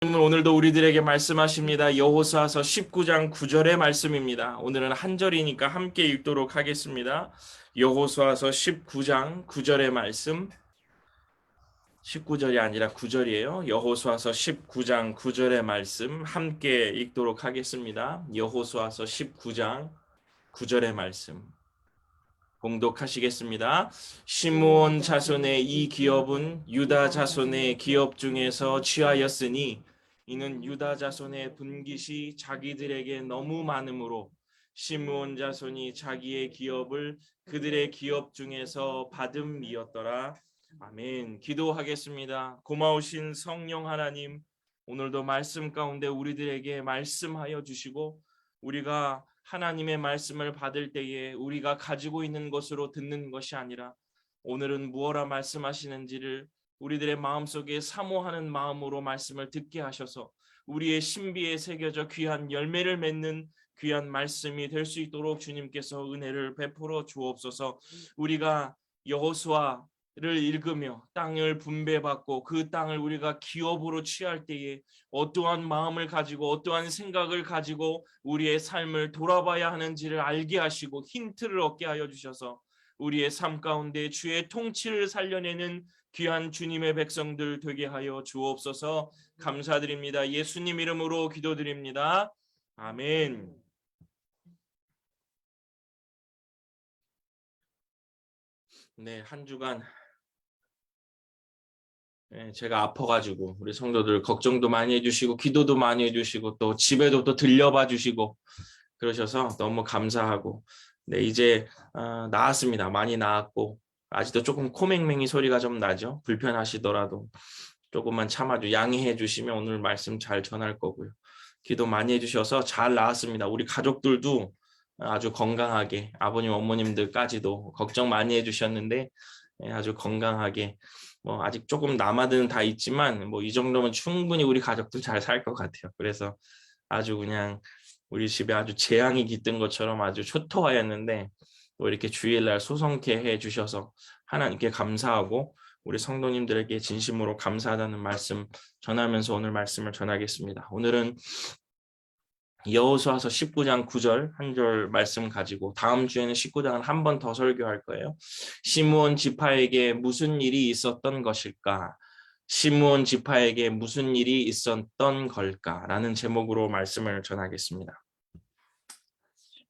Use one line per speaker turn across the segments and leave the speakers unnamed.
오늘도 우리들에게 말씀하십니다. 여호수아서 19장 9절의 말씀입니다. 오늘은 한 절이니까 함께 읽도록 하겠습니다. 여호수아서 19장 9절의 말씀. 19절이 아니라 9절이에요. 여호수아서 19장 9절의 말씀 함께 읽도록 하겠습니다. 여호수아서 19장 9절의 말씀. 봉독하시겠습니다. 시므온 자손의 이 기업은 유다 자손의 기업 중에서 취하였으니 이는 유다 자손의 분깃이 자기들에게 너무 많으므로 시므온 자손이 자기의 기업을 그들의 기업 중에서 받음이었더라. 아멘. 기도하겠습니다. 고마우신 성령 하나님, 오늘도 말씀 가운데 우리들에게 말씀하여 주시고 우리가 하나님의 말씀을 받을 때에 우리가 가지고 있는 것으로 듣는 것이 아니라 오늘은 무엇라 말씀하시는지를 우리들의 마음속에 사모하는 마음으로 말씀을 듣게 하셔서 우리의 신비에 새겨져 귀한 열매를 맺는 귀한 말씀이 될 수 있도록 주님께서 은혜를 베풀어 주옵소서. 우리가 여호수아를 읽으며 땅을 분배받고 그 땅을 우리가 기업으로 취할 때에 어떠한 마음을 가지고 어떠한 생각을 가지고 우리의 삶을 돌아봐야 하는지를 알게 하시고 힌트를 얻게 하여 주셔서 우리의 삶 가운데 주의 통치를 살려내는 귀한 주님의 백성들 되게 하여 주옵소서. 감사드립니다. 예수님 이름으로 기도드립니다. 아멘. 네, 한 주간 제가 아파가지고 우리 성도들 걱정도 많이 해주시고 기도도 많이 해주시고 또 집에도 또 들려봐 주시고 그러셔서 너무 감사하고 이제 나았습니다. 많이 나았고 아직도 조금 코맹맹이 소리가 좀 나죠. 불편하시더라도 조금만 참아주 양해해 주시면 오늘 말씀 잘 전할 거고요. 기도 많이 해주셔서 잘 나았습니다. 우리 가족들도 아주 건강하게 아버님 어머님들까지도 걱정 많이 해주셨는데 아주 건강하게 아직 조금 남아드는 다 있지만 이 정도면 충분히 우리 가족들 잘 살 것 같아요. 그래서 아주 그냥 우리 집에 아주 재앙이 깃든 것처럼 아주 초토화였는데 또 이렇게 주일날 소성케 해주셔서 하나님께 감사하고 우리 성도님들에게 진심으로 감사하다는 말씀 전하면서 오늘 말씀을 전하겠습니다. 오늘은 여호수아서 19장 9절 한 절 말씀 가지고 다음 주에는 19장은 한 번 더 설교할 거예요. 시므온 지파에게 무슨 일이 있었던 것일까? 시므온 지파에게 무슨 일이 있었던 걸까라는 제목으로 말씀을 전하겠습니다.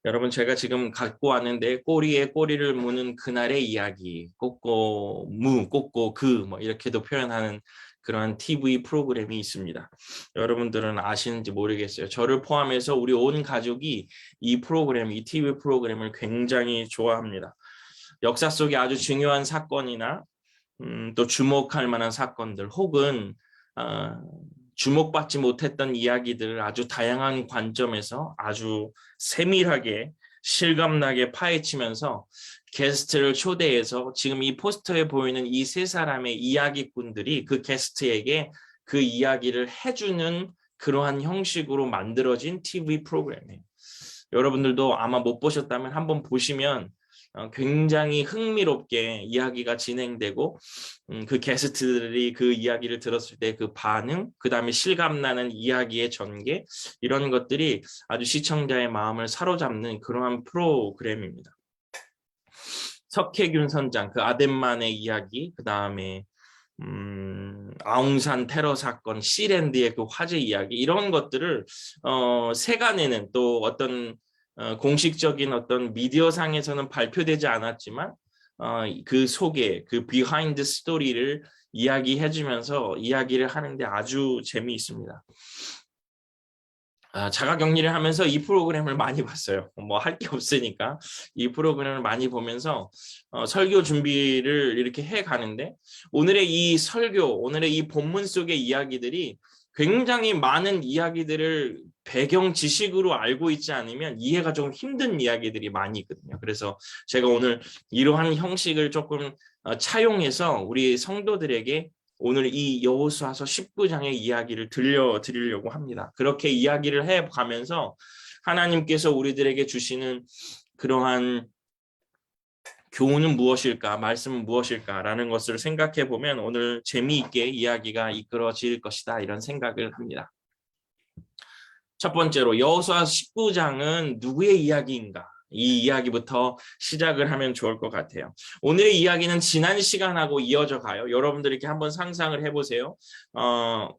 여러분, 제가 지금 갖고 왔는데 꼬리에 꼬리를 무는 그날의 이야기, 꼬꼬무, 꼬꼬그 이렇게도 표현하는 그러한 TV 프로그램이 있습니다. 여러분들은 아시는지 모르겠어요. 저를 포함해서 우리 온 가족이 이 프로그램, 이 TV 프로그램을 굉장히 좋아합니다. 역사 속에 아주 중요한 사건이나 또 주목할 만한 사건들 혹은 주목받지 못했던 이야기들을 아주 다양한 관점에서 아주 세밀하게 실감나게 파헤치면서 게스트를 초대해서 지금 이 포스터에 보이는 이 세 사람의 이야기꾼들이 그 게스트에게 그 이야기를 해주는 그러한 형식으로 만들어진 TV 프로그램이에요. 여러분들도 아마 못 보셨다면 한번 보시면 굉장히 흥미롭게 이야기가 진행되고 그 게스트들이 그 이야기를 들었을 때 그 반응, 그 다음에 실감나는 이야기의 전개 이런 것들이 아주 시청자의 마음을 사로잡는 그러한 프로그램입니다. 석혜균 선장, 그 아덴만의 이야기, 그 다음에 아웅산 테러 사건, 시랜드의 그 화재 이야기 이런 것들을 세간에는 또 어떤 공식적인 어떤 미디어상에서는 발표되지 않았지만 그 속에 그 비하인드 스토리를 이야기해주면서 이야기를 하는데 아주 재미있습니다. 자가격리를 하면서 이 프로그램을 많이 봤어요. 할 게 없으니까 이 프로그램을 많이 보면서 설교 준비를 이렇게 해가는데 오늘의 이 설교, 오늘의 이 본문 속의 이야기들이 굉장히 많은 이야기들을 배경 지식으로 알고 있지 않으면 이해가 좀 힘든 이야기들이 많이 있거든요. 그래서 제가 오늘 이러한 형식을 조금 차용해서 우리 성도들에게 오늘 이 여호수아서 19장의 이야기를 들려드리려고 합니다. 그렇게 이야기를 해가면서 하나님께서 우리들에게 주시는 그러한 교훈은 무엇일까? 말씀은 무엇일까라는 것을 생각해 보면 오늘 재미있게 이야기가 이끌어질 것이다 이런 생각을 합니다. 첫 번째로 여호수아 19장은 누구의 이야기인가? 이 이야기부터 시작을 하면 좋을 것 같아요. 오늘의 이야기는 지난 시간하고 이어져 가요. 여러분들 이렇게 한번 상상을 해보세요.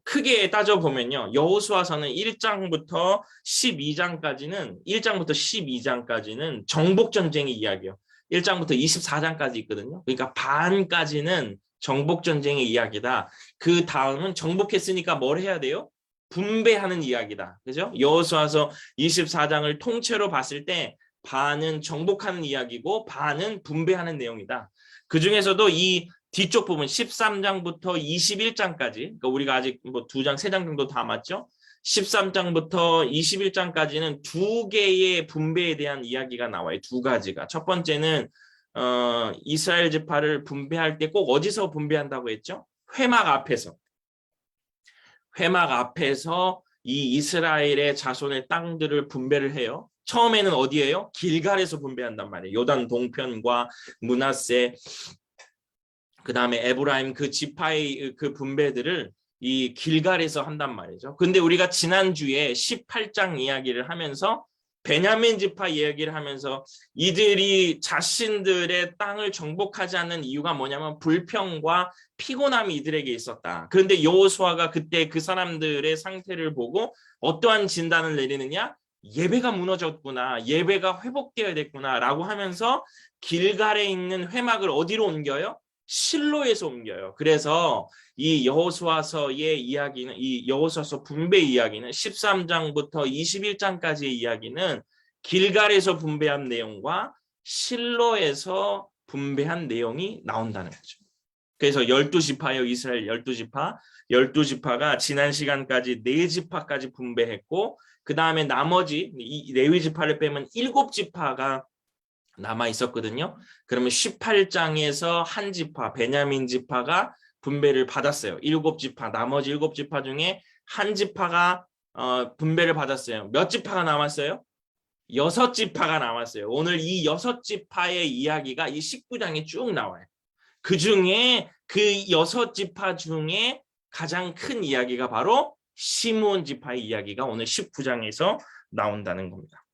크게 따져보면요. 여호수아서는 1장부터 12장까지는 1장부터 12장까지는 정복전쟁의 이야기예요. 1장부터 24장까지 있거든요. 그러니까 반까지는 정복전쟁의 이야기다. 그 다음은 정복했으니까 뭘 해야 돼요? 분배하는 이야기다. 그죠? 여호수아서 24장을 통째로 봤을 때 반은 정복하는 이야기고 반은 분배하는 내용이다. 그중에서도 이 뒤쪽 부분 13장부터 21장까지 그러니까 우리가 아직 뭐 2장, 3장 정도 남았죠. 13장부터 21장까지는 두 개의 분배에 대한 이야기가 나와요. 두 가지가. 첫 번째는 이스라엘 지파를 분배할 때 꼭 어디서 분배한다고 했죠? 회막 앞에서. 회막 앞에서 이 이스라엘의 자손의 땅들을 분배를 해요. 처음에는 어디예요? 길갈에서 분배한단 말이에요. 요단 동편과 므낫세, 그 다음에 에브라임 그 지파의 그 분배들을 이 길갈에서 한단 말이죠. 근데 우리가 지난주에 18장 이야기를 하면서 베냐민 지파 이야기를 하면서 이들이 자신들의 땅을 정복하지 않는 이유가 뭐냐면 불평과 피곤함이 이들에게 있었다. 그런데 여호수아가 그때 그 사람들의 상태를 보고 어떠한 진단을 내리느냐? 예배가 무너졌구나. 예배가 회복되어야 됐구나. 라고 하면서 길갈에 있는 회막을 어디로 옮겨요? 실로에서 옮겨요. 그래서 이 여호수아서의 이야기는 이 여호수아서 분배 이야기는 13장부터 21장까지의 이야기는 길갈에서 분배한 내용과 실로에서 분배한 내용이 나온다는 거죠. 그래서 12지파예요. 이스라엘 12지파. 12지파가 지난 시간까지 4지파까지 분배했고 그 다음에 나머지 이 레위 지파를 빼면 7지파가 남아 있었거든요. 그러면 18장에서 한 지파, 베냐민 지파가 분배를 받았어요. 7지파, 나머지 7지파 중에 한 지파가 분배를 받았어요. 몇 지파가 남았어요? 6지파가 남았어요. 오늘 이 6지파의 이야기가 이 19장에 쭉 나와요. 그 중에 그 6지파 중에 가장 큰 이야기가 바로 시므온 지파의 이야기가 오늘 19장에서 나온다는 겁니다.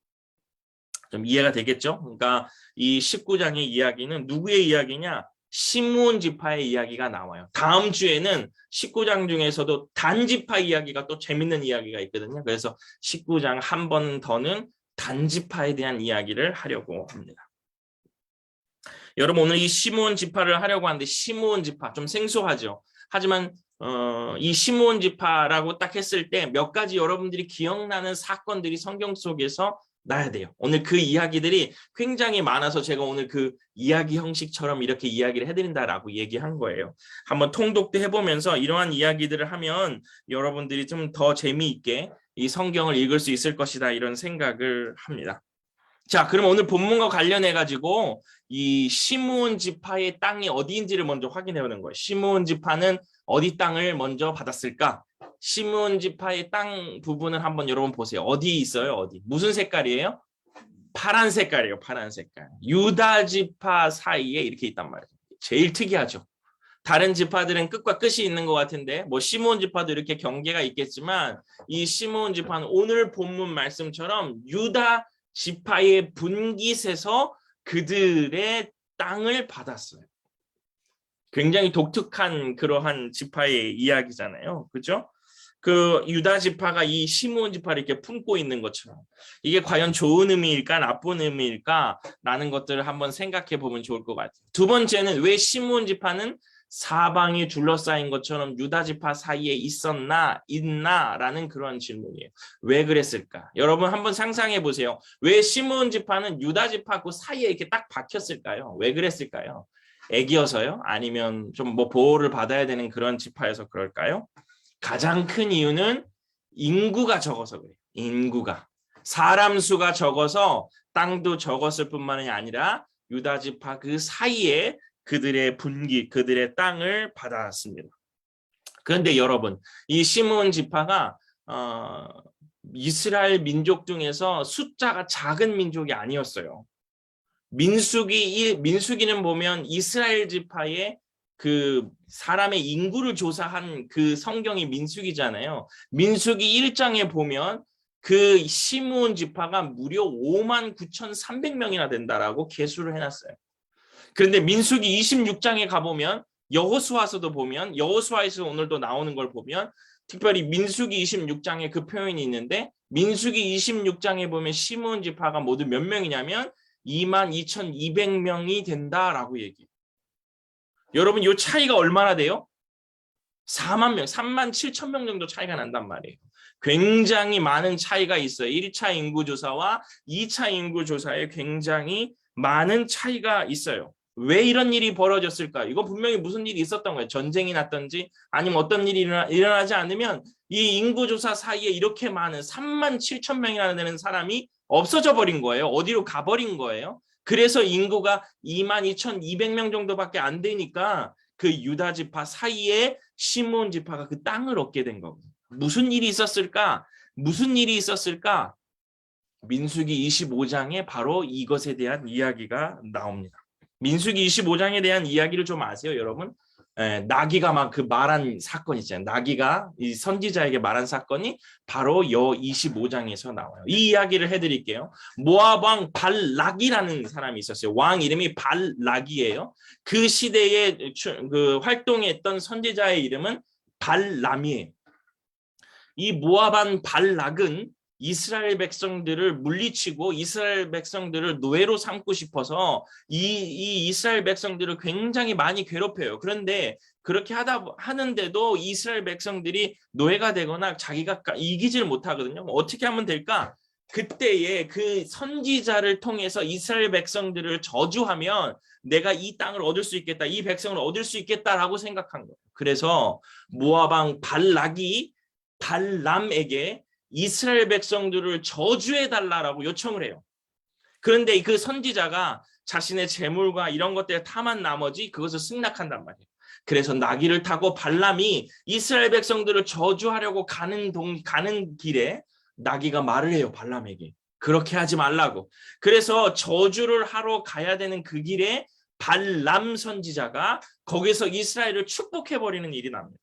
좀 이해가 되겠죠? 그러니까 이 19장의 이야기는 누구의 이야기냐? 시므온 지파의 이야기가 나와요. 다음 주에는 19장 중에서도 단지파 이야기가 또 재밌는 이야기가 있거든요. 그래서 19장 한 번 더는 단지파에 대한 이야기를 하려고 합니다. 여러분 오늘 이 시므온 지파를 하려고 하는데 시므온 지파 좀 생소하죠. 하지만 이 시므온 지파라고 딱 했을 때 몇 가지 여러분들이 기억나는 사건들이 성경 속에서 나야 돼요. 오늘 그 이야기들이 굉장히 많아서 제가 오늘 그 이야기 형식처럼 이렇게 이야기를 해드린다라고 얘기한 거예요. 한번 통독도 해보면서 이러한 이야기들을 하면 여러분들이 좀 더 재미있게 이 성경을 읽을 수 있을 것이다 이런 생각을 합니다. 자, 그럼 오늘 본문과 관련해 가지고 이 시므온 지파의 땅이 어디인지를 먼저 확인해 보는 거예요. 시므온 지파는 어디 땅을 먼저 받았을까? 시므온 지파의 땅 부분을 한번 여러분 보세요. 어디 있어요? 어디? 무슨 색깔이에요? 파란 색깔이에요. 파란 색깔. 유다 지파 사이에 이렇게 있단 말이에요. 제일 특이하죠. 다른 지파들은 끝과 끝이 있는 것 같은데 뭐 시므온 지파도 이렇게 경계가 있겠지만 이 시므온 지파는 오늘 본문 말씀처럼 유다 지파의 분깃에서 그들의 땅을 받았어요. 굉장히 독특한 그러한 지파의 이야기잖아요. 그죠? 그 유다 지파가 이 시므온 지파를 이렇게 품고 있는 것처럼 이게 과연 좋은 의미일까 나쁜 의미일까 라는 것들을 한번 생각해 보면 좋을 것 같아요. 두 번째는 왜 시므온 지파는 사방이 둘러싸인 것처럼 유다 지파 사이에 있나라는 그런 질문이에요. 왜 그랬을까? 여러분 한번 상상해 보세요. 왜 시므온 지파는 유다 지파 그 사이에 이렇게 딱 박혔을까요? 왜 그랬을까요? 애기여서요? 아니면 좀 뭐 보호를 받아야 되는 그런 지파여서 그럴까요? 가장 큰 이유는 인구가 적어서 그래요. 인구가. 사람 수가 적어서 땅도 적었을 뿐만이 아니라 유다 지파 그 사이에 그들의 분깃, 그들의 땅을 받았습니다. 그런데 여러분, 이 시므온 지파가 이스라엘 민족 중에서 숫자가 작은 민족이 아니었어요. 민수기는 보면 이스라엘 지파의 그 사람의 인구를 조사한 그 성경이 민수기잖아요. 민수기 1장에 보면 그 시므온 지파가 무려 59,300명이나 된다라고 계수를 해놨어요. 그런데 민수기 26장에 가보면 여호수아서도 보면 여호수아에서 오늘도 나오는 걸 보면 특별히 민수기 26장에 그 표현이 있는데 민수기 26장에 보면 시므온 지파가 모두 몇 명이냐면 22,200명이 된다라고 얘기해요. 여러분 이 차이가 얼마나 돼요? 4만 명, 3만 7천 명 정도 차이가 난단 말이에요. 굉장히 많은 차이가 있어요. 1차 인구조사와 2차 인구조사에 굉장히 많은 차이가 있어요. 왜 이런 일이 벌어졌을까? 이거 분명히 무슨 일이 있었던 거예요. 전쟁이 났든지 아니면 어떤 일이 일어나지 않으면 이 인구조사 사이에 이렇게 많은 3만 7천 명이나 되는 사람이 없어져 버린 거예요. 어디로 가버린 거예요. 그래서 인구가 22,200명 정도밖에 안 되니까 그 유다 지파 사이에 시므온 지파가 그 땅을 얻게 된 거거든요. 무슨 일이 있었을까? 무슨 일이 있었을까? 민수기 25장에 바로 이것에 대한 이야기가 나옵니다. 민수기 25장에 대한 이야기를 좀 아세요, 여러분? 나귀가 막 그 말한 사건 있잖아요. 나귀가 이 선지자에게 말한 사건이 바로 여 25장에서 나와요. 이 이야기를 해드릴게요. 모압 왕 발락이라는 사람이 있었어요. 왕 이름이 발락이에요. 그 시대에 그 활동했던 선지자의 이름은 발람이에요. 이 모압 왕 발락은 이스라엘 백성들을 물리치고 이스라엘 백성들을 노예로 삼고 싶어서 이 이스라엘 백성들을 굉장히 많이 괴롭혀요. 그런데 그렇게 하는데도 이스라엘 백성들이 노예가 되거나 자기가 이기지를 못하거든요. 어떻게 하면 될까? 그때에 그 선지자를 통해서 이스라엘 백성들을 저주하면 내가 이 땅을 얻을 수 있겠다, 이 백성을 얻을 수 있겠다라고 생각한 거예요. 그래서 모압 왕 발락이 발람에게 이스라엘 백성들을 저주해달라고 요청을 해요. 그런데 그 선지자가 자신의 재물과 이런 것들에 탐한 나머지 그것을 승낙한단 말이에요. 그래서 나귀를 타고 발람이 이스라엘 백성들을 저주하려고 가는 길에 나귀가 말을 해요. 발람에게. 그렇게 하지 말라고. 그래서 저주를 하러 가야 되는 그 길에 발람 선지자가 거기서 이스라엘을 축복해버리는 일이 납니다.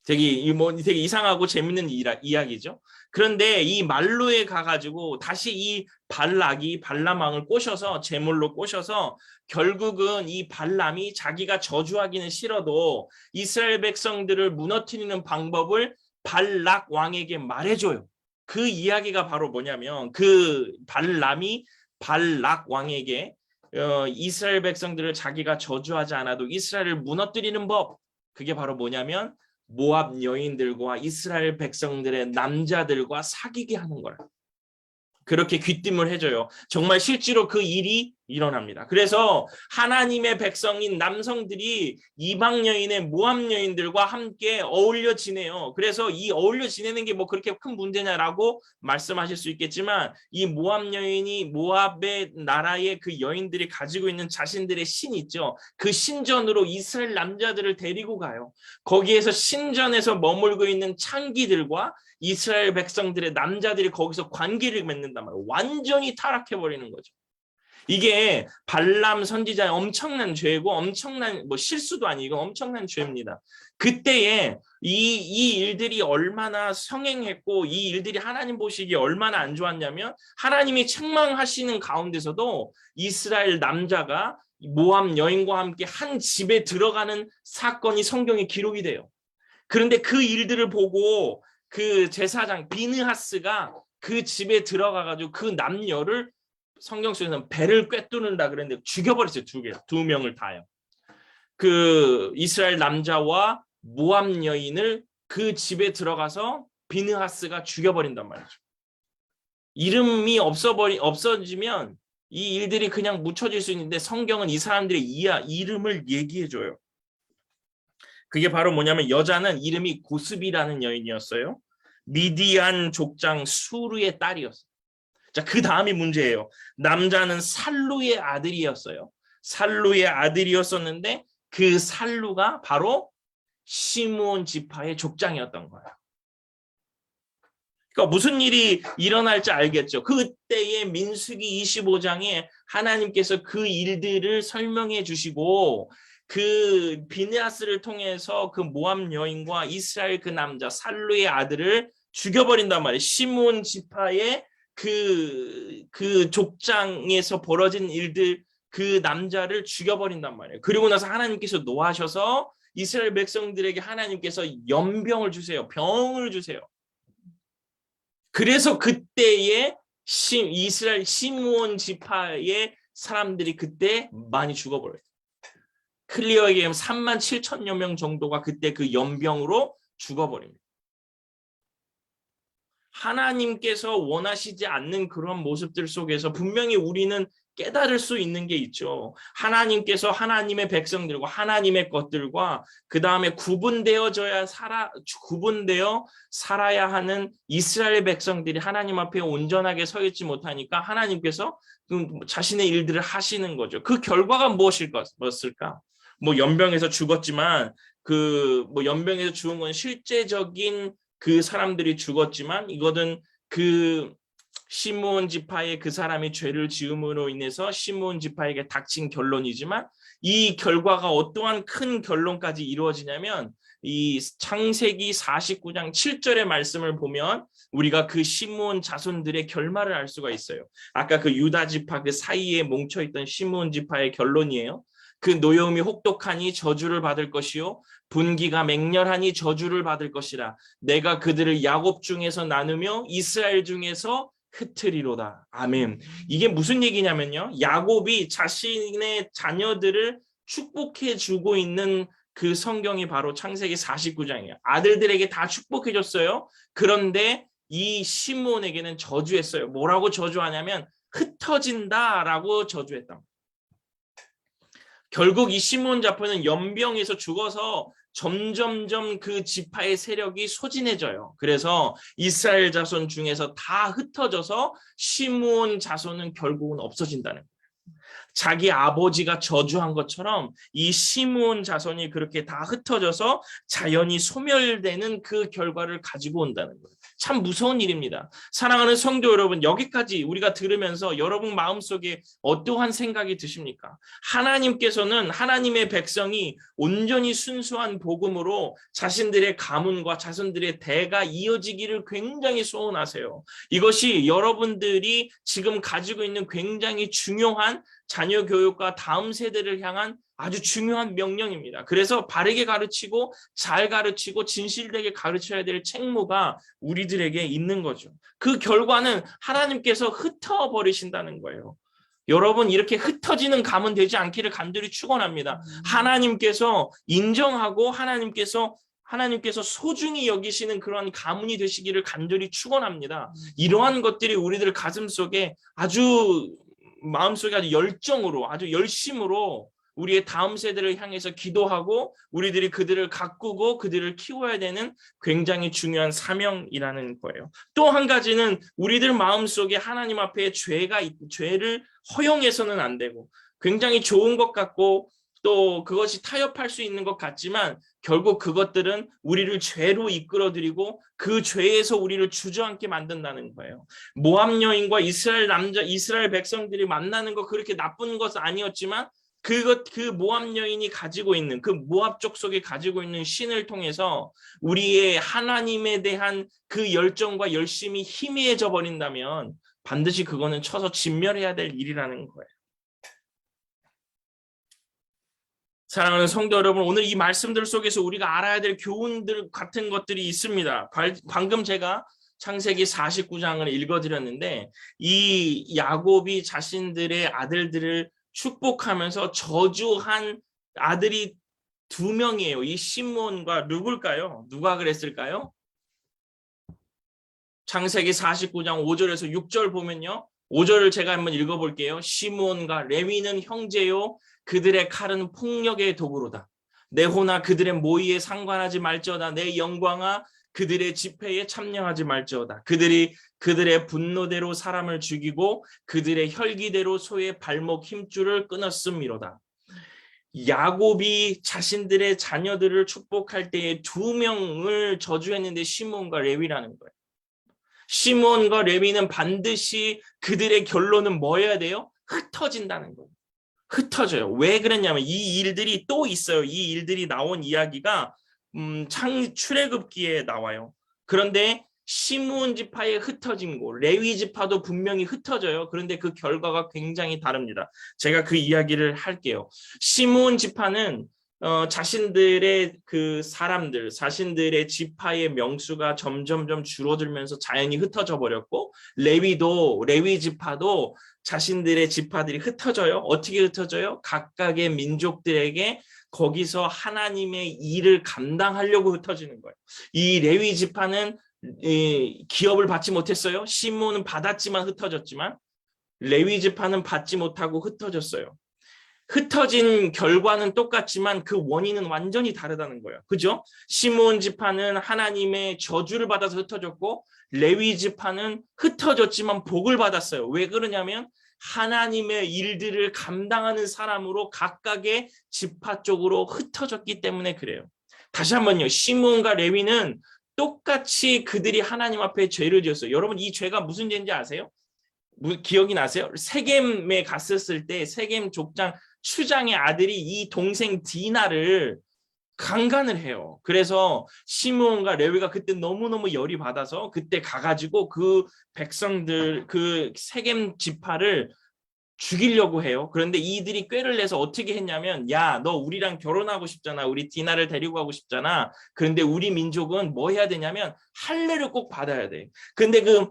되게 이상하고 재밌는 이야기죠. 그런데 이 말로에 가가지고 다시 이 발락이 발람왕을 꼬셔서 제물로 꼬셔서 결국은 이 발람이 자기가 저주하기는 싫어도 이스라엘 백성들을 무너뜨리는 방법을 발락 왕에게 말해줘요. 그 이야기가 바로 뭐냐면 그 발람이 발락 왕에게 이스라엘 백성들을 자기가 저주하지 않아도 이스라엘을 무너뜨리는 법, 그게 바로 뭐냐면 모압 여인들과 이스라엘 백성들의 남자들과 사귀게 하는 거예요. 그렇게 귀띔을 해줘요. 정말 실제로 그 일이 일어납니다. 그래서 하나님의 백성인 남성들이 이방 여인의 모압 여인들과 함께 어울려 지내요. 그래서 이 어울려 지내는 게 뭐 그렇게 큰 문제냐라고 말씀하실 수 있겠지만 이 모압 여인이 모압의 나라의 그 여인들이 가지고 있는 자신들의 신 있죠. 그 신전으로 이스라엘 남자들을 데리고 가요. 거기에서 신전에서 머물고 있는 창기들과 이스라엘 백성들의 남자들이 거기서 관계를 맺는단 말이에요. 완전히 타락해버리는 거죠. 이게 발람 선지자의 엄청난 죄고 엄청난 실수도 아니고 엄청난 죄입니다. 그때에 이 일들이 얼마나 성행했고 이 일들이 하나님 보시기에 얼마나 안 좋았냐면 하나님이 책망하시는 가운데서도 이스라엘 남자가 모압 여인과 함께 한 집에 들어가는 사건이 성경에 기록이 돼요. 그런데 그 일들을 보고 그 제사장 비느하스가 그 집에 들어가가지고 그 남녀를 성경 속에서는 배를 꿰뚫는다 그랬는데 죽여버렸어요. 두 명을 다요. 그 이스라엘 남자와 모압 여인을 그 집에 들어가서 비느하스가 죽여버린단 말이죠. 이름이 없어지면 이 일들이 그냥 묻혀질 수 있는데 성경은 이 사람들의 이름을 얘기해줘요. 그게 바로 뭐냐면 여자는 이름이 고스비라는 여인이었어요. 미디안 족장 수르의 딸이었어요. 자, 그 다음이 문제예요. 남자는 살루의 아들이었어요. 살루의 아들이었었는데 그 살루가 바로 시므온 지파의 족장이었던 거예요. 그러니까 무슨 일이 일어날지 알겠죠. 그때의 민수기 25장에 하나님께서 그 일들을 설명해 주시고 그 비느하스를 통해서 그 모압 여인과 이스라엘 그 남자 살루의 아들을 죽여버린단 말이에요. 시므온 지파의 그 족장에서 벌어진 일들, 그 남자를 죽여버린단 말이에요. 그리고 나서 하나님께서 노하셔서 이스라엘 백성들에게 하나님께서 연병을 주세요. 병을 주세요. 그래서 그때의 이스라엘 시므온 지파의 사람들이 그때 많이 죽어버려요. 클리어에 의하면 3만 7천여 명 정도가 그때 그 연병으로 죽어버립니다. 하나님께서 원하시지 않는 그런 모습들 속에서 분명히 우리는 깨달을 수 있는 게 있죠. 하나님께서 하나님의 백성들과 하나님의 것들과 그 다음에 구분되어 살아야 하는 이스라엘 백성들이 하나님 앞에 온전하게 서 있지 못하니까 하나님께서 자신의 일들을 하시는 거죠. 그 결과가 무엇일까? 뭐 연병에서 죽었지만 연병에서 죽은 건 실제적인 그 사람들이 죽었지만 이거는 그 시므온 지파의 그 사람이 죄를 지음으로 인해서 시므온 지파에게 닥친 결론이지만 이 결과가 어떠한 큰 결론까지 이루어지냐면 이 창세기 49장 7절의 말씀을 보면 우리가 그 시므온 자손들의 결말을 알 수가 있어요. 아까 그 유다 지파 그 사이에 뭉쳐있던 시므온 지파의 결론이에요. 그 노여움이 혹독하니 저주를 받을 것이요 분기가 맹렬하니 저주를 받을 것이라. 내가 그들을 야곱 중에서 나누며 이스라엘 중에서 흩으리로다. 아멘. 이게 무슨 얘기냐면요. 야곱이 자신의 자녀들을 축복해 주고 있는 그 성경이 바로 창세기 49장이에요. 아들들에게 다 축복해 줬어요. 그런데 이 시므온에게는 저주했어요. 뭐라고 저주하냐면 흩어진다라고 저주했다. 결국 이 시므온 자손은 연병에서 죽어서 점점점 그 지파의 세력이 소진해져요. 그래서 이스라엘 자손 중에서 다 흩어져서 시므온 자손은 결국은 없어진다는 거예요. 자기 아버지가 저주한 것처럼 이 시므온 자손이 그렇게 다 흩어져서 자연이 소멸되는 그 결과를 가지고 온다는 거예요. 참 무서운 일입니다. 사랑하는 성도 여러분, 여기까지 우리가 들으면서 여러분 마음속에 어떠한 생각이 드십니까? 하나님께서는 하나님의 백성이 온전히 순수한 복음으로 자신들의 가문과 자손들의 대가 이어지기를 굉장히 소원하세요. 이것이 여러분들이 지금 가지고 있는 굉장히 중요한 자녀 교육과 다음 세대를 향한 아주 중요한 명령입니다. 그래서 바르게 가르치고 잘 가르치고 진실되게 가르쳐야 될 책무가 우리들에게 있는 거죠. 그 결과는 하나님께서 흩어버리신다는 거예요. 여러분 이렇게 흩어지는 가문 되지 않기를 간절히 축원합니다. 하나님께서 인정하고 하나님께서 소중히 여기시는 그런 가문이 되시기를 간절히 축원합니다. 이러한 것들이 우리들 가슴속에 마음속에 아주 열정으로 아주 열심으로 우리의 다음 세대를 향해서 기도하고 우리들이 그들을 가꾸고 그들을 키워야 되는 굉장히 중요한 사명이라는 거예요. 또 한 가지는 우리들 마음속에 하나님 앞에 죄를 허용해서는 안 되고 굉장히 좋은 것 같고 또 그것이 타협할 수 있는 것 같지만 결국 그것들은 우리를 죄로 이끌어들이고 그 죄에서 우리를 주저앉게 만든다는 거예요. 모압 여인과 이스라엘 백성들이 만나는 거 그렇게 나쁜 것은 아니었지만 그 모압 여인이 가지고 있는 그 모압 족속이 가지고 있는 신을 통해서 우리의 하나님에 대한 그 열정과 열심이 희미해져 버린다면 반드시 그거는 쳐서 진멸해야 될 일이라는 거예요. 사랑하는 성도 여러분, 오늘 이 말씀들 속에서 우리가 알아야 될 교훈들 같은 것들이 있습니다. 방금 제가 창세기 49장을 읽어드렸는데 이 야곱이 자신들의 아들들을 축복하면서 저주한 아들이 2명이에요. 이 시므온과 누굴까요? 누가 그랬을까요? 창세기 49장 5절에서 6절 보면요. 5절을 제가 한번 읽어볼게요. 시므온과 레위는 형제요. 그들의 칼은 폭력의 도구로다. 내 호나 그들의 모의에 상관하지 말지어다. 내 영광아 그들의 집회에 참여하지 말지어다. 그들이 그들의 분노대로 사람을 죽이고 그들의 혈기대로 소의 발목 힘줄을 끊었음이로다. 야곱이 자신들의 자녀들을 축복할 때에 2명을 저주했는데 시므온과 레위라는 거예요. 시므온과 레위는 반드시 그들의 결론은 뭐여야 돼요? 흩어진다는 거예요. 흩어져요. 왜 그랬냐면 이 일들이 또 있어요. 이 일들이 나온 이야기가 출애굽기에 나와요. 그런데 시므온 지파의 흩어진 곳, 레위 지파도 분명히 흩어져요. 그런데 그 결과가 굉장히 다릅니다. 제가 그 이야기를 할게요. 시므온 지파는 자신들의 그 사람들, 자신들의 지파의 명수가 점점점 줄어들면서 자연히 흩어져 버렸고, 레위 지파도 자신들의 지파들이 흩어져요. 어떻게 흩어져요? 각각의 민족들에게 거기서 하나님의 일을 감당하려고 흩어지는 거예요. 이 레위 지파는 기업을 받지 못했어요. 시므온은 받았지만 흩어졌지만, 레위 지파는 받지 못하고 흩어졌어요. 흩어진 결과는 똑같지만 그 원인은 완전히 다르다는 거예요. 그죠? 시므온 지파는 하나님의 저주를 받아서 흩어졌고, 레위 지파는 흩어졌지만 복을 받았어요. 왜 그러냐면 하나님의 일들을 감당하는 사람으로 각각의 지파 쪽으로 흩어졌기 때문에 그래요. 다시 한번요. 시므온과 레위는 똑같이 그들이 하나님 앞에 죄를 지었어요. 여러분, 이 죄가 무슨 죄인지 아세요? 기억이 나세요? 세겜에 갔었을 때 세겜 족장 추장의 아들이 이 동생 디나를 강간을 해요. 그래서 시므온과 레위가 그때 너무너무 열이 받아서 그때 가가지고 그 백성들, 그 세겜 지파를 죽이려고 해요. 그런데 이들이 꾀를 내서 어떻게 했냐면, 야, 너 우리랑 결혼하고 싶잖아. 우리 디나를 데리고 가고 싶잖아. 그런데 우리 민족은 뭐 해야 되냐면 할례를 꼭 받아야 돼. 근데 그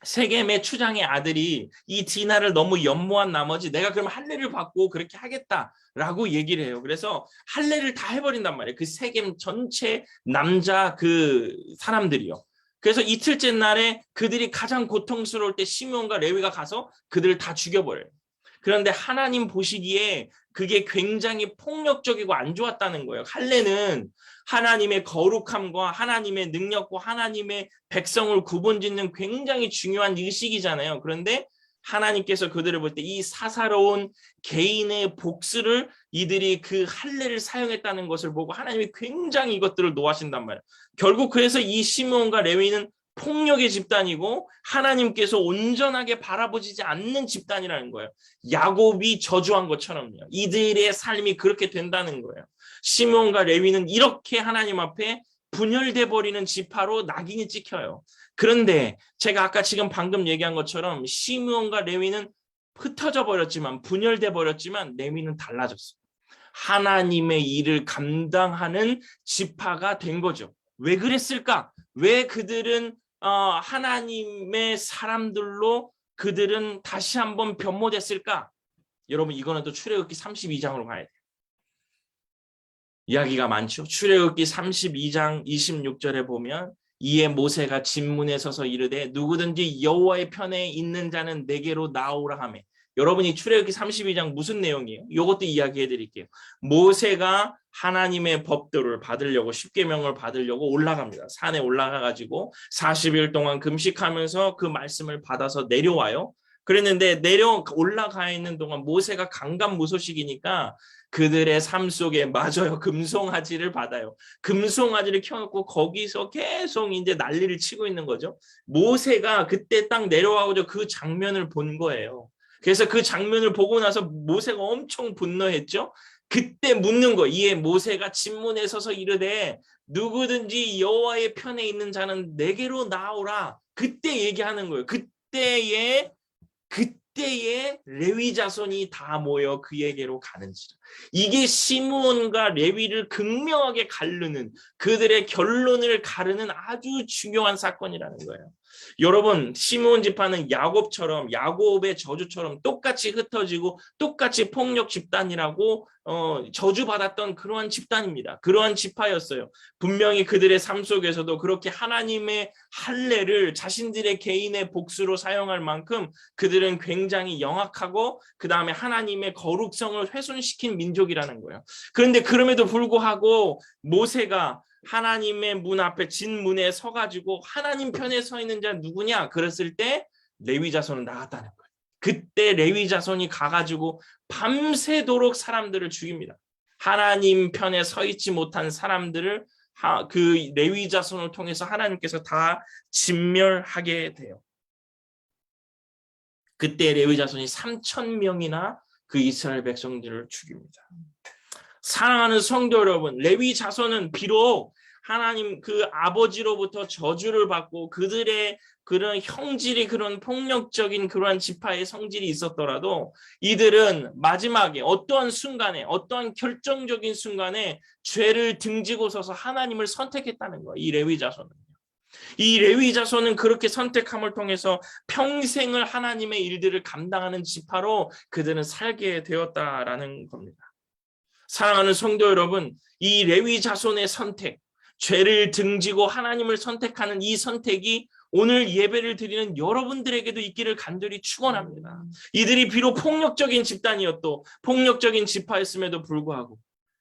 세겜의 추장의 아들이 이 디나를 너무 연모한 나머지 내가 그럼 할례를 받고 그렇게 하겠다라고 얘기를 해요. 그래서 할례를 다 해버린단 말이에요. 그 세겜 전체 남자 그 사람들이요. 그래서 이틀째 날에 그들이 가장 고통스러울 때 시므온과 레위가 가서 그들을 다 죽여버려요. 그런데 하나님 보시기에 그게 굉장히 폭력적이고 안 좋았다는 거예요. 할례는 하나님의 거룩함과 하나님의 능력과 하나님의 백성을 구분짓는 굉장히 중요한 의식이잖아요. 그런데 하나님께서 그들을 볼 때 이 사사로운 개인의 복수를 이들이 그 할례를 사용했다는 것을 보고 하나님이 굉장히 이것들을 노하신단 말이에요. 결국 그래서 이 시므온과 레위는 폭력의 집단이고 하나님께서 온전하게 바라보지 않는 집단이라는 거예요. 야곱이 저주한 것처럼요. 이들의 삶이 그렇게 된다는 거예요. 시므온과 레위는 이렇게 하나님 앞에 분열돼 버리는 지파로 낙인이 찍혀요. 그런데 제가 아까 지금 방금 얘기한 것처럼 시므온과 레위는 흩어져 버렸지만, 분열돼 버렸지만 레위는 달라졌어요. 하나님의 일을 감당하는 지파가 된 거죠. 왜 그랬을까? 왜 그들은 하나님의 사람들로 그들은 다시 한번 변모됐을까? 여러분, 이거는 또 출애굽기 32장으로 가야 돼요. 이야기가 많죠. 출애굽기 32장 26절에 보면, 이에 모세가 진문에 서서 이르되 누구든지 여호와의 편에 있는 자는 내게로 나오라 하매. 여러분이 출애굽기 32장 무슨 내용이에요? 이것도 이야기해 드릴게요. 모세가 하나님의 법도를 받으려고, 십계명을 받으려고 올라갑니다. 산에 올라가 가지고 40일 동안 금식하면서 그 말씀을 받아서 내려와요. 그랬는데 올라가 있는 동안 모세가 강간무소식이니까 그들의 삶 속에 맞아요. 금송아지를 받아요. 금송아지를 켜놓고 거기서 계속 이제 난리를 치고 있는 거죠. 모세가 그때 딱 내려와서 그 장면을 본 거예요. 그래서 그 장면을 보고 나서 모세가 엄청 분노했죠. 그때 묻는 거. 이에 모세가 진문에 서서 이르되 누구든지 여호와의 편에 있는 자는 내게로 나오라. 그때 얘기하는 거예요. 그때에 레위 자손이 다 모여 그에게로 가는지라. 이게 시므온과 레위를 극명하게 가르는, 그들의 결론을 가르는 아주 중요한 사건이라는 거예요. 여러분, 시므온 지파는 야곱처럼, 야곱의 저주처럼 똑같이 흩어지고 똑같이 폭력 집단이라고 저주받았던 그러한 집단입니다. 그러한 지파였어요. 분명히 그들의 삶 속에서도 그렇게 하나님의 할례를 자신들의 개인의 복수로 사용할 만큼 그들은 굉장히 영악하고 그 다음에 하나님의 거룩성을 훼손시킨 민족이라는 거예요. 그런데 그럼에도 불구하고 모세가 하나님의 문 앞에 진문에 서가지고 하나님 편에 서 있는 자 누구냐? 그랬을 때 레위 자손은 나갔다는 거예요. 그때 레위 자손이 가가지고 밤새도록 사람들을 죽입니다. 하나님 편에 서 있지 못한 사람들을 그 레위 자손을 통해서 하나님께서 다 진멸하게 돼요. 그때 레위 자손이 3,000명이나 그 이스라엘 백성들을 죽입니다. 사랑하는 성도 여러분, 레위 자손은 비록 하나님 그 아버지로부터 저주를 받고 그들의 그런 형질이 그런 폭력적인 그러한 지파의 성질이 있었더라도 이들은 마지막에 어떠한 순간에 어떠한 결정적인 순간에 죄를 등지고 서서 하나님을 선택했다는 거예요. 이 레위 자손은. 이 레위 자손은 그렇게 선택함을 통해서 평생을 하나님의 일들을 감당하는 지파로 그들은 살게 되었다라는 겁니다. 사랑하는 성도 여러분, 이 레위 자손의 선택, 죄를 등지고 하나님을 선택하는 이 선택이 오늘 예배를 드리는 여러분들에게도 있기를 간절히 축원합니다. 이들이 비록 폭력적인 집단이었고 폭력적인 지파였음에도 불구하고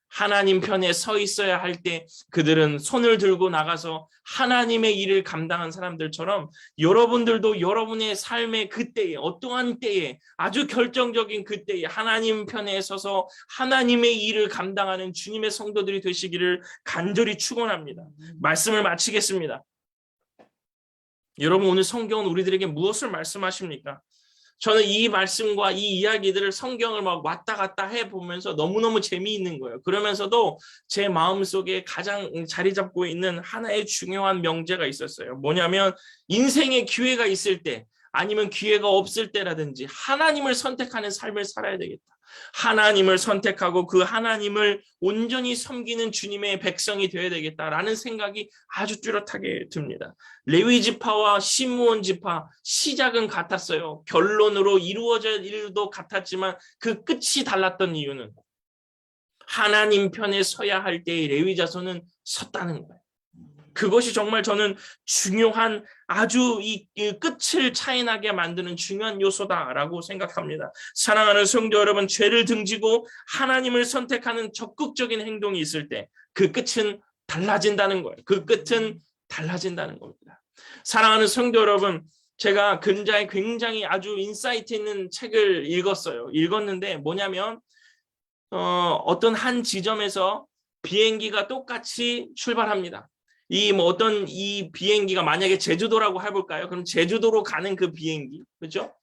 하나님 편에 서 있어야 할 때 그들은 손을 들고 나가서 하나님의 일을 감당한 사람들처럼 여러분들도 여러분의 삶의 그때에 어떠한 때에 아주 결정적인 그때에 하나님 편에 서서 하나님의 일을 감당하는 주님의 성도들이 되시기를 간절히 축원합니다. 말씀을 마치겠습니다. 여러분, 오늘 성경은 우리들에게 무엇을 말씀하십니까? 저는 이 말씀과 이 이야기들을 성경을 막 왔다 갔다 해보면서 너무너무 재미있는 거예요. 그러면서도 제 마음속에 가장 자리 잡고 있는 하나의 중요한 명제가 있었어요. 뭐냐면 인생의 기회가 있을 때 아니면 기회가 없을 때라든지 하나님을 선택하는 삶을 살아야 되겠다. 하나님을 선택하고 그 하나님을 온전히 섬기는 주님의 백성이 되어야 되겠다라는 생각이 아주 뚜렷하게 듭니다. 레위 지파와 시므온 지파 시작은 같았어요. 결론으로 이루어질 일도 같았지만 그 끝이 달랐던 이유는 하나님 편에 서야 할 때의 레위 자손은 섰다는 거예요. 그것이 정말 저는 중요한 아주 이 끝을 차이나게 만드는 중요한 요소다라고 생각합니다. 사랑하는 성도 여러분, 죄를 등지고 하나님을 선택하는 적극적인 행동이 있을 때 그 끝은 달라진다는 거예요. 그 끝은 달라진다는 겁니다. 사랑하는 성도 여러분, 제가 굉장히 아주 인사이트 있는 책을 읽었는데 뭐냐면 어떤 한 지점에서 비행기가 똑같이 출발합니다. 이 비행기가 만약에 제주도라고 해볼까요? 그럼 제주도로 가는 그 비행기, 그렇죠?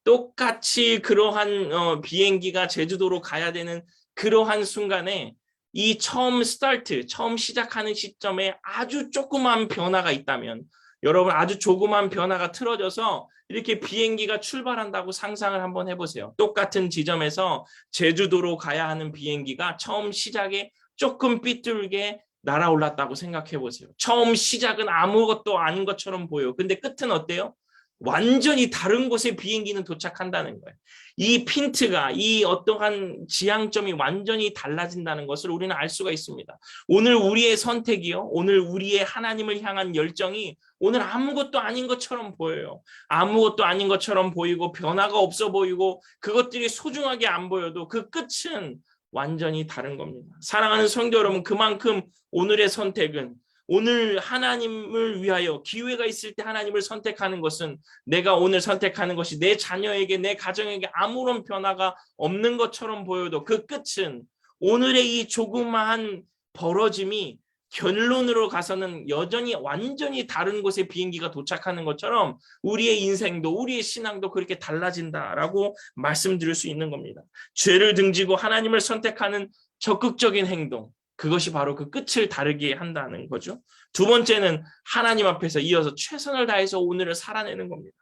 똑같이 그러한 비행기가 제주도로 가야 되는 그러한 순간에 이 처음 시작하는 시점에 아주 조그만 변화가 있다면, 여러분 아주 조그만 변화가 틀어져서 이렇게 비행기가 출발한다고 상상을 한번 해보세요. 똑같은 지점에서 제주도로 가야 하는 비행기가 처음 시작에 조금 삐뚤게 날아올랐다고 생각해 보세요. 처음 시작은 아무것도 아닌 것처럼 보여요. 근데 끝은 어때요? 완전히 다른 곳에 비행기는 도착한다는 거예요. 이 핀트가, 이 어떠한 지향점이 완전히 달라진다는 것을 우리는 알 수가 있습니다. 오늘 우리의 선택이요, 오늘 우리의 하나님을 향한 열정이 오늘 아무것도 아닌 것처럼 보여요. 아무것도 아닌 것처럼 보이고 변화가 없어 보이고 그것들이 소중하게 안 보여도 그 끝은 완전히 다른 겁니다. 사랑하는 성도 여러분, 그만큼 오늘의 선택은, 오늘 하나님을 위하여 기회가 있을 때 하나님을 선택하는 것은, 내가 오늘 선택하는 것이 내 자녀에게, 내 가정에게 아무런 변화가 없는 것처럼 보여도 그 끝은, 오늘의 이 조그마한 벌어짐이 결론으로 가서는 여전히 완전히 다른 곳에 비행기가 도착하는 것처럼 우리의 인생도, 우리의 신앙도 그렇게 달라진다라고 말씀드릴 수 있는 겁니다. 죄를 등지고 하나님을 선택하는 적극적인 행동, 그것이 바로 그 끝을 다르게 한다는 거죠. 두 번째는 하나님 앞에서 이어서 최선을 다해서 오늘을 살아내는 겁니다.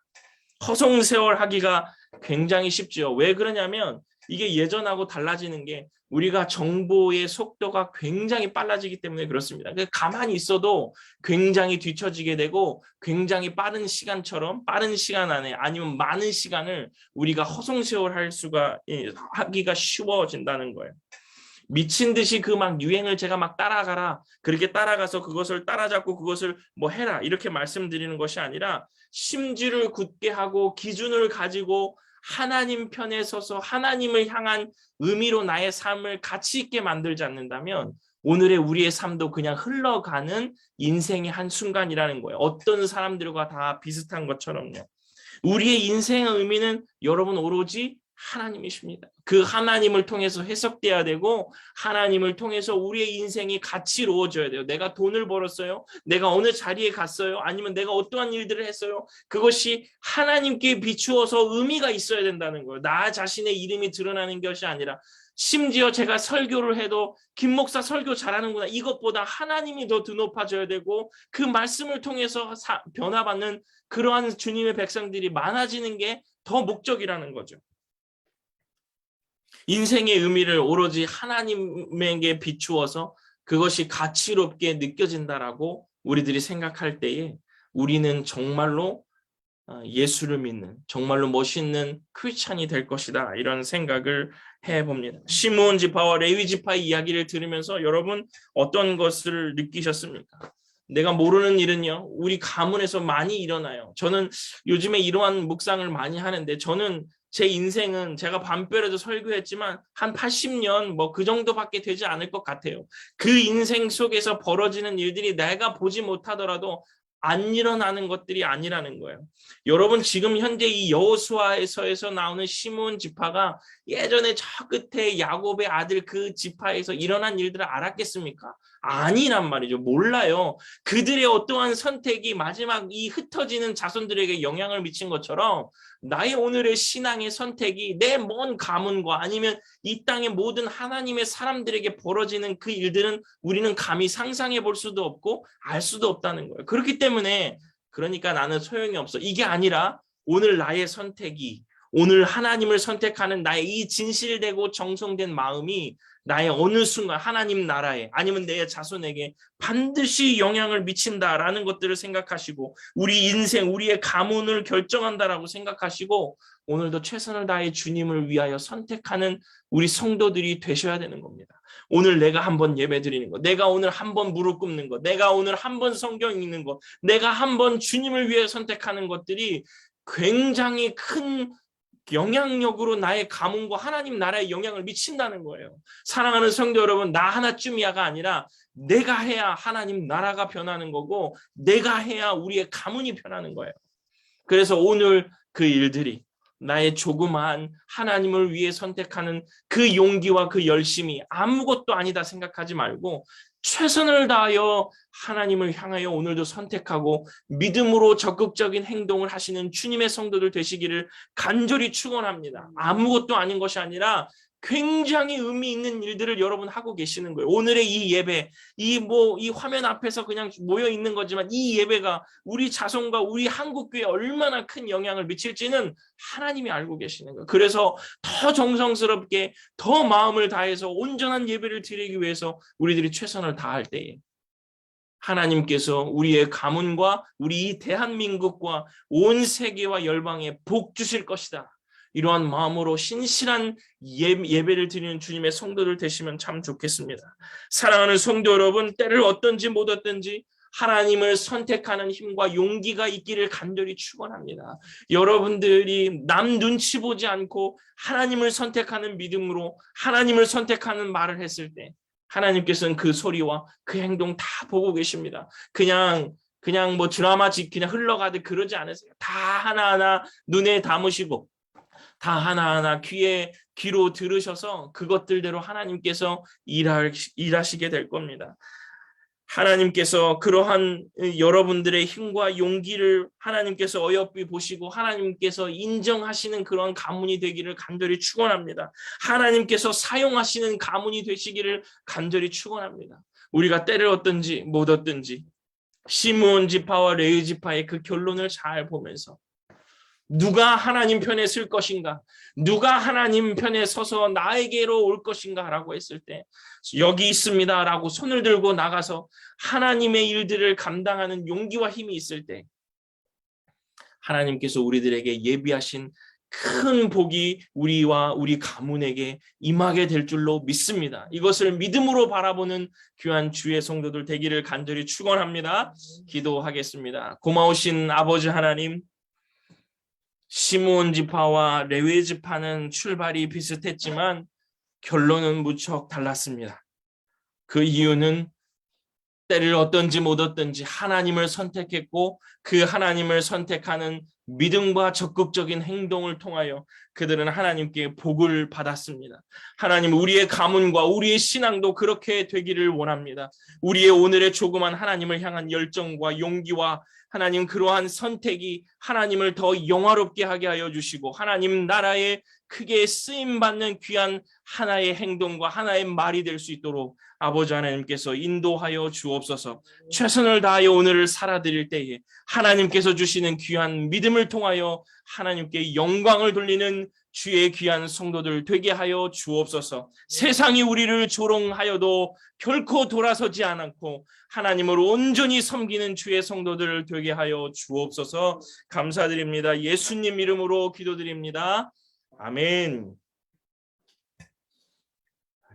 허송세월하기가 굉장히 쉽죠. 왜 그러냐면 이게 예전하고 달라지는 게 우리가 정보의 속도가 굉장히 빨라지기 때문에 그렇습니다. 가만히 있어도 굉장히 뒤처지게 되고 굉장히 빠른 시간 안에 아니면 많은 시간을 우리가 허송세월할 수가 하기가 쉬워진다는 거예요. 미친 듯이 그 막 유행을 제가 막 따라가라, 그렇게 따라가서 그것을 따라잡고 그것을 뭐 해라 이렇게 말씀드리는 것이 아니라 심지를 굳게 하고 기준을 가지고 하나님 편에 서서 하나님을 향한 의미로 나의 삶을 가치 있게 만들지 않는다면 오늘의 우리의 삶도 그냥 흘러가는 인생의 한 순간이라는 거예요. 어떤 사람들과 다 비슷한 것처럼요. 우리의 인생의 의미는 여러분 오로지 하나님이십니다. 그 하나님을 통해서 해석돼야 되고 하나님을 통해서 우리의 인생이 가치로워져야 돼요. 내가 돈을 벌었어요? 내가 어느 자리에 갔어요? 아니면 내가 어떠한 일들을 했어요? 그것이 하나님께 비추어서 의미가 있어야 된다는 거예요. 나 자신의 이름이 드러나는 것이 아니라 심지어 제가 설교를 해도 김 목사 설교 잘하는구나 이것보다 하나님이 더 드높아져야 되고 그 말씀을 통해서 변화받는 그러한 주님의 백성들이 많아지는 게 더 목적이라는 거죠. 인생의 의미를 오로지 하나님에게 비추어서 그것이 가치롭게 느껴진다라고 우리들이 생각할 때에 우리는 정말로 예수를 믿는 정말로 멋있는 크리스찬이 될 것이다 이런 생각을 해봅니다. 시므온 지파와 레위 지파의 이야기를 들으면서 여러분 어떤 것을 느끼셨습니까? 내가 모르는 일은요 우리 가문에서 많이 일어나요. 저는 요즘에 이러한 묵상을 많이 하는데 저는 제 인생은 제가 반뼈라도 설교했지만 한 80년 뭐 그 정도밖에 되지 않을 것 같아요. 그 인생 속에서 벌어지는 일들이 내가 보지 못하더라도 안 일어나는 것들이 아니라는 거예요. 여러분 지금 현재 이 여호수아서에서 나오는 시므온 지파가 예전에 저 끝에 야곱의 아들 그 지파에서 일어난 일들을 알았겠습니까? 아니란 말이죠. 몰라요. 그들의 어떠한 선택이 마지막 이 흩어지는 자손들에게 영향을 미친 것처럼 나의 오늘의 신앙의 선택이 내 먼 가문과 아니면 이 땅의 모든 하나님의 사람들에게 벌어지는 그 일들은 우리는 감히 상상해 볼 수도 없고 알 수도 없다는 거예요. 그렇기 때문에 그러니까 나는 소용이 없어. 이게 아니라 오늘 나의 선택이 오늘 하나님을 선택하는 나의 이 진실되고 정성된 마음이 나의 어느 순간 하나님 나라에 아니면 내 자손에게 반드시 영향을 미친다라는 것들을 생각하시고 우리 인생, 우리의 가문을 결정한다라고 생각하시고 오늘도 최선을 다해 주님을 위하여 선택하는 우리 성도들이 되셔야 되는 겁니다. 오늘 내가 한번 예배 드리는 것, 내가 오늘 한번 무릎 꿇는 것, 내가 오늘 한번 성경 읽는 것, 내가 한번 주님을 위해 선택하는 것들이 굉장히 큰 영향력으로 나의 가문과 하나님 나라에 영향을 미친다는 거예요. 사랑하는 성도 여러분, 나 하나쯤이야가 아니라 내가 해야 하나님 나라가 변하는 거고 내가 해야 우리의 가문이 변하는 거예요. 그래서 오늘 그 일들이 나의 조그마한 하나님을 위해 선택하는 그 용기와 그 열심이 아무것도 아니다 생각하지 말고 최선을 다하여 하나님을 향하여 오늘도 선택하고 믿음으로 적극적인 행동을 하시는 주님의 성도들 되시기를 간절히 축원합니다. 아무것도 아닌 것이 아니라 굉장히 의미 있는 일들을 여러분 하고 계시는 거예요. 오늘의 이 예배, 이 화면 앞에서 그냥 모여 있는 거지만 이 예배가 우리 자손과 우리 한국교회에 얼마나 큰 영향을 미칠지는 하나님이 알고 계시는 거예요. 그래서 더 정성스럽게 더 마음을 다해서 온전한 예배를 드리기 위해서 우리들이 최선을 다할 때에 하나님께서 우리의 가문과 우리 이 대한민국과 온 세계와 열방에 복 주실 것이다. 이러한 마음으로 신실한 예배를 드리는 주님의 성도들 되시면 참 좋겠습니다. 사랑하는 성도 여러분, 때를 어떤지 못 어떤지 하나님을 선택하는 힘과 용기가 있기를 간절히 축원합니다. 여러분들이 남 눈치 보지 않고 하나님을 선택하는 믿음으로 하나님을 선택하는 말을 했을 때 하나님께서는 그 소리와 그 행동 다 보고 계십니다. 그냥 뭐 드라마직 그냥 흘러가듯 그러지 않으세요. 다 하나하나 눈에 담으시고 다 하나하나 귀로 들으셔서 그것들대로 하나님께서 일하시게 될 겁니다. 하나님께서 그러한 여러분들의 힘과 용기를 하나님께서 어여삐 보시고 하나님께서 인정하시는 그런 가문이 되기를 간절히 축원합니다. 하나님께서 사용하시는 가문이 되시기를 간절히 축원합니다. 우리가 때를 얻든지 못 얻든지 시므온 지파와 레위 지파의 그 결론을 잘 보면서 누가 하나님 편에 설 것인가? 누가 하나님 편에 서서 나에게로 올 것인가? 라고 했을 때 여기 있습니다 라고 손을 들고 나가서 하나님의 일들을 감당하는 용기와 힘이 있을 때 하나님께서 우리들에게 예비하신 큰 복이 우리와 우리 가문에게 임하게 될 줄로 믿습니다. 이것을 믿음으로 바라보는 귀한 주의 성도들 되기를 간절히 축원합니다. 기도하겠습니다. 고마우신 아버지 하나님, 시므온 지파와 레위 지파는 출발이 비슷했지만 결론은 무척 달랐습니다. 그 이유는 때를 얻든지 못 얻든지 하나님을 선택했고 그 하나님을 선택하는 믿음과 적극적인 행동을 통하여 그들은 하나님께 복을 받았습니다. 하나님, 우리의 가문과 우리의 신앙도 그렇게 되기를 원합니다. 우리의 오늘의 조그만 하나님을 향한 열정과 용기와 하나님, 그러한 선택이 하나님을 더 영화롭게 하게 하여 주시고 하나님 나라에 크게 쓰임받는 귀한 하나의 행동과 하나의 말이 될 수 있도록 아버지 하나님께서 인도하여 주옵소서. 최선을 다하여 오늘을 살아드릴 때에 하나님께서 주시는 귀한 믿음을 통하여 하나님께 영광을 돌리는 주의 귀한 성도들 되게 하여 주옵소서. 세상이 우리를 조롱하여도 결코 돌아서지 않고 하나님을 온전히 섬기는 주의 성도들 되게 하여 주옵소서. 감사드립니다. 예수님 이름으로 기도드립니다. 아멘.